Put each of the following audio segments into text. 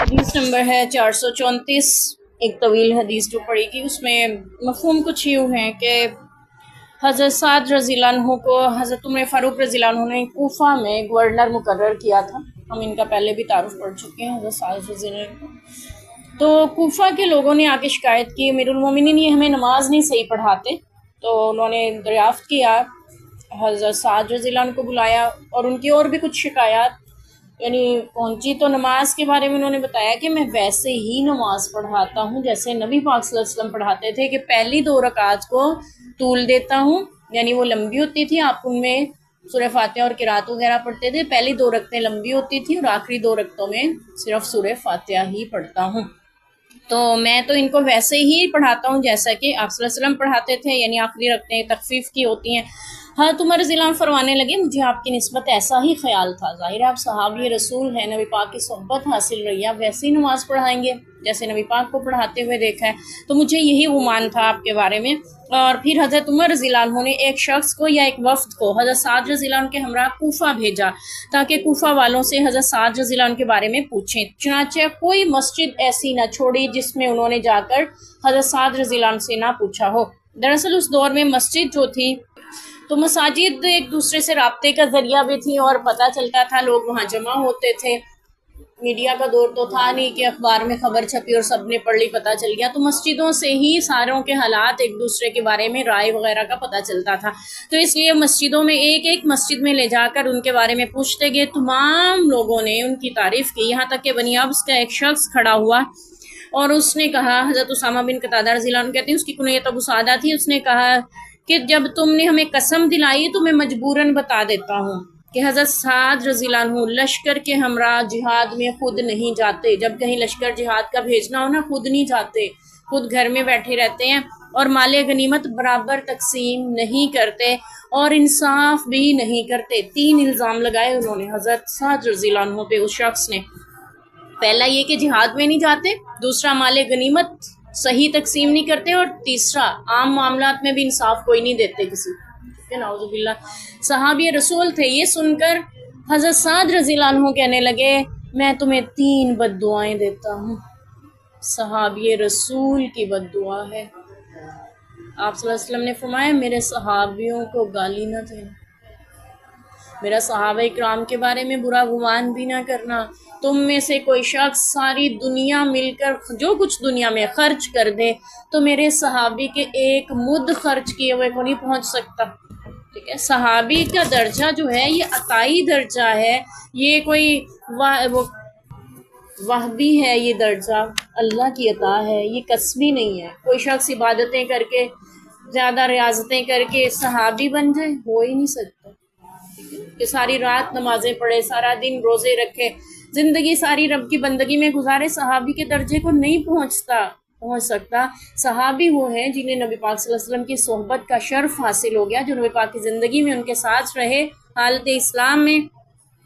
हदीस नंबर है 434। एक तवील हदीस जो पढ़ेगी उसमें मफहूम कुछ यूँ है कि हज़रत साद रज़ियल्लाहु अन्हु को हज़रत उमर फ़ारूक रज़ियल्लाहु अन्हु ने कूफा में गवर्नर मुकर्रर किया था। हम इनका पहले भी तारुफ पढ़ चुके हैं हज़रत साद रज़ियल्लाहु अन्हु। तो कूफा के लोगों ने आके शिकायत की, अमीरुल मोमिनीन ये हमें नमाज नहीं सही पढ़ाते। तो उन्होंने दरियाफ़्त किया, हज़रत साद रज़ियल्लाहु अन्हु को बुलाया और उनकी और भी कुछ शिकायत यानी पहुंची। तो नमाज के बारे में उन्होंने बताया कि मैं वैसे ही नमाज पढ़ाता हूँ जैसे नबी पाक सल्लल्लाहु अलैहि वसल्लम पढ़ाते थे, कि पहली 2 रकात को तूल देता हूँ, यानी वो लंबी होती थी, आप उनमें सूरह फातिहा और किरात वगैरह पढ़ते थे। पहली 2 रकतें लंबी होती थी और आखिरी 2 रकतों में सिर्फ सूरह फातिहा ही पढ़ता हूँ। तो मैं तो इनको वैसे ही पढ़ाता हूँ जैसा कि आप सल्लल्लाहु अलैहि वसल्लम पढ़ाते थे, यानी आखिरी रकतें तखफीफ की होती हैं। हाँ, उमर रज़ियल्लाहु फरमाने लगे, मुझे आपकी निस्बत ऐसा ही ख्याल था, ज़ाहिर है आप सहाबी रसूल हैं, नबी पाक की सोहबत हासिल रही है, आप वैसे ही नमाज़ पढ़ाएंगे जैसे नबी पाक को पढ़ाते हुए देखा है। तो मुझे यही गुमान था आपके बारे में। और फिर हज़रत उमर रज़ियल्लाहु अन्हु ने एक शख्स को या एक वफ्द को हज़रत साद रज़ियल्लाहु अन्हु के हमरा कूफा भेजा ताकि कूफा वालों से हज़रत साद रज़ियल्लाहु अन्हु के बारे में पूछें। चुनांचे कोई मस्जिद ऐसी ना छोड़ी जिसमें उन्होंने जाकर हज़रत साद रज़ियल्लाहु अन्हु से ना पूछा हो। दरअसल उस दौर में मस्जिद जो थी तो मसाजिद एक दूसरे से राब्ते का ज़रिया भी थी और पता चलता था, लोग वहाँ जमा होते थे। मीडिया का दौर तो था नहीं कि अखबार में खबर छपी और सब ने पढ़ ली, पता चल गया। तो मस्जिदों से ही सारों के हालात एक दूसरे के बारे में राय वगैरह का पता चलता था। तो इसलिए मस्जिदों में एक एक मस्जिद में ले जाकर उनके बारे में पूछते गए। तमाम लोगों ने उनकी तारीफ़ की, यहाँ तक कि बनी अब्स का एक शख्स खड़ा हुआ और उसने कहा, हज़रत उसामा बिन कतादा रज़ियल्लाहु अन्हु कहते हैं उसकी कुनियत अबू सादा थी, उसने कहा कि जब तुमने हमें कसम दिलाई तो मैं मजबूरन बता देता हूँ कि हज़रत साद रज़ियल्लाहु अन्हु लश्कर के हमरा जिहाद में खुद नहीं जाते। जब कहीं लश्कर जिहाद का भेजना हो ना, खुद नहीं जाते, खुद घर में बैठे रहते हैं और माले गनीमत बराबर तकसीम नहीं करते और इंसाफ भी नहीं करते। 3 इल्ज़ाम लगाए उन्होंने हज़रत साद रज़ियल्लाहु अन्हु पे उस शख्स ने। पहला ये कि जिहाद में नहीं जाते, दूसरा माले गनीमत सही तकसीम नहीं करते और तीसरा आम मामलात में भी इंसाफ कोई नहीं देते किसी को। नाउज़ुबिल्लाह, सहाबी रसूल थे। ये सुनकर हज़रत साद रज़ियल्लाहु अन्हु कहने लगे, मैं तुम्हें 3 बद्दुआएं देता हूँ। सहाबी रसूल की बद्दुआ है। आप सल्लल्लाहु अलैहि वसल्लम ने फरमाया, मेरे सहाबियों को गाली न देना, मेरा सहाबा इकराम के बारे में बुरा गुमान भी ना करना। तुम में से कोई शख्स सारी दुनिया मिलकर जो कुछ दुनिया में खर्च कर दे तो मेरे सहाबी के एक मुद्द खर्च किए हुए को नहीं पहुंच सकता। ठीक है, सहाबी का दर्जा जो है ये अताई दर्जा है, ये कोई वहबी है, ये दर्जा अल्लाह की अता है, ये कसबी नहीं है। कोई शख्स इबादतें करके ज़्यादा रियाजतें करके सहाबी बन जाए, हो ही नहीं सकता। कि सारी रात नमाजें पढ़े, सारा दिन रोज़े रखे, ज़िंदगी सारी रब की बंदगी में गुजारे, सहाबी के दर्जे को नहीं पहुंच सकता। सहाबी वो हैं जिन्हें नबी पाक सल्लल्लाहु अलैहि वसल्लम की सोहबत का शर्फ हासिल हो गया, जो नबी पाक की ज़िंदगी में उनके साथ रहे, हालत इस्लाम में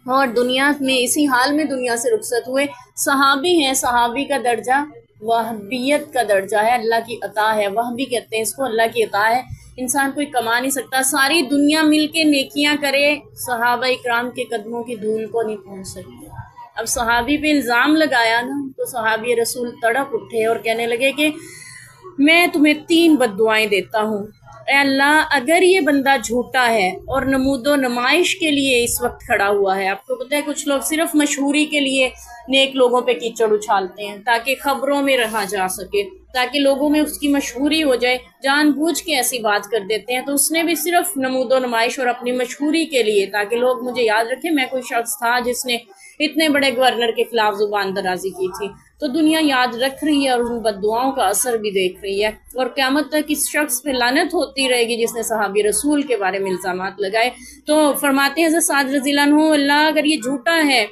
और दुनिया में, इसी हाल में दुनिया से रुखसत हुए। सहाबी हैं। सहाबी का दर्जा वहबियत का दर्जा है, अल्लाह की अता है। वहबी कहते हैं इसको, अल्लाह की अता है। इंसान कोई कमा नहीं सकता, सारी दुनिया मिल के नेकियां करे, सहाबा इकराम के कदमों की धूल को नहीं पहुंच सकती। अब सहाबी पे इल्ज़ाम लगाया ना, तो सहाबी रसूल तड़प उठे और कहने लगे कि मैं तुम्हें 3 बद्दुआएं देता हूँ। अल्लाह, अगर ये बंदा झूठा है और नमूदो नमाइश के लिए इस वक्त खड़ा हुआ है, आपको पता है कुछ लोग सिर्फ मशहूरी के लिए नेक लोगों पे कीचड़ उछालते हैं ताकि खबरों में रहा जा सके, ताकि लोगों में उसकी मशहूरी हो जाए, जानबूझ के ऐसी बात कर देते हैं। तो उसने भी सिर्फ नमूदो नमाइश और अपनी मशहूरी के लिए, ताकि लोग मुझे याद रखें मैं कोई शख्स था जिसने इतने बड़े गवर्नर के खिलाफ जुबान दराजी की थी, तो दुनिया याद रख रही है और उन बद्दुआओं का असर भी देख रही है और क़यामत तक इस शख्स पे लानत होती रहेगी जिसने सहाबी रसूल के बारे में इल्ज़ामात लगाए। तो फरमाते हैं हज़रत साद रज़ियल्लाहु अन्हु, अल्लाह अगर ये झूठा है,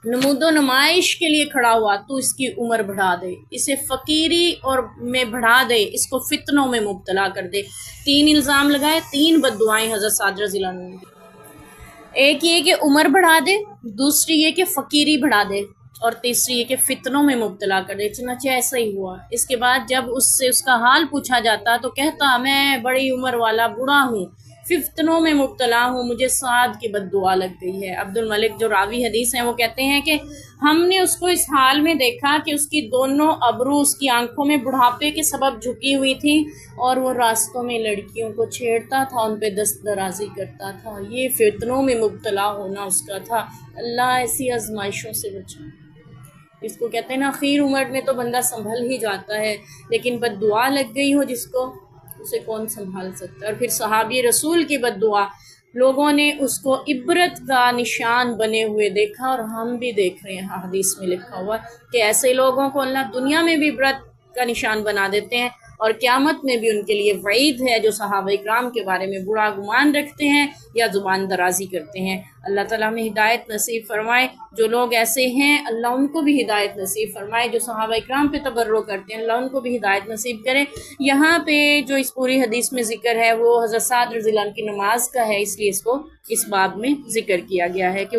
नमूदो नमाइश के लिए खड़ा हुआ, तो इसकी उम्र बढ़ा दे, इसे फ़कीरी और में बढ़ा दे, इसको फितनों में मुब्तला कर दे। 3 इल्ज़ाम लगाए, 3 बद्दुआएं हज़रत साद रज़ियल्लाहु अन्हु ने। एक ये कि उम्र बढ़ा दे, दूसरी ये कि फ़कीरी बढ़ा दे और तीसरी ये कि फितनों में मुब्तला कर दे। चुनांचे ऐसा ही हुआ। इसके बाद जब उससे उसका हाल पूछा जाता तो कहता, मैं बड़ी उम्र वाला बूढ़ा हूँ, फितनों में मुब्तला हूँ, मुझे साद की बद्दुआ लग गई है। अब्दुल मलिक जो रावी हदीस हैं वो कहते हैं कि हमने उसको इस हाल में देखा कि उसकी दोनों अबरू उसकी आंखों में बुढ़ापे के सबब झुकी हुई थी और वो रास्तों में लड़कियों को छेड़ता था, उन पे दस्तदराजी करता था। ये फितनों में मुब्तला होना उसका था। अल्लाह ऐसी आजमाइशों से बचाए। इसको कहते हैं ना, आखिर उम्र में तो बंदा संभल ही जाता है, लेकिन बद्दुआ लग गई हो जिसको, उसे कौन संभाल सकता है। और फिर सहाबी रसूल की बद्दुआ लोगों ने उसको इबरत का निशान बने हुए देखा, और हम भी देख रहे हैं, हदीस में लिखा हुआ कि ऐसे लोगों को अल्लाह दुनिया में भी इबरत का निशान बना देते हैं और क़यामत में भी उनके लिए वईद है जो सहाबा इकराम के बारे में बुरा गुमान रखते हैं या ज़ुबान दराजी करते हैं। अल्लाह ताला हमें हिदायत नसीब फरमाए। जो लोग ऐसे हैं अल्लाह उनको भी हिदायत नसीब फरमाए। जो सहाबा इकराम पे तबर्रुक करते हैं अल्लाह उनको भी हिदायत नसीब करे। यहाँ पे जो इस पूरी हदीस में ज़िक्र है वो हज़रत साद रज़ियल्लाहु अन्हु की नमाज का है, इसलिए इसको इस बाब में ज़िक्र किया गया है कि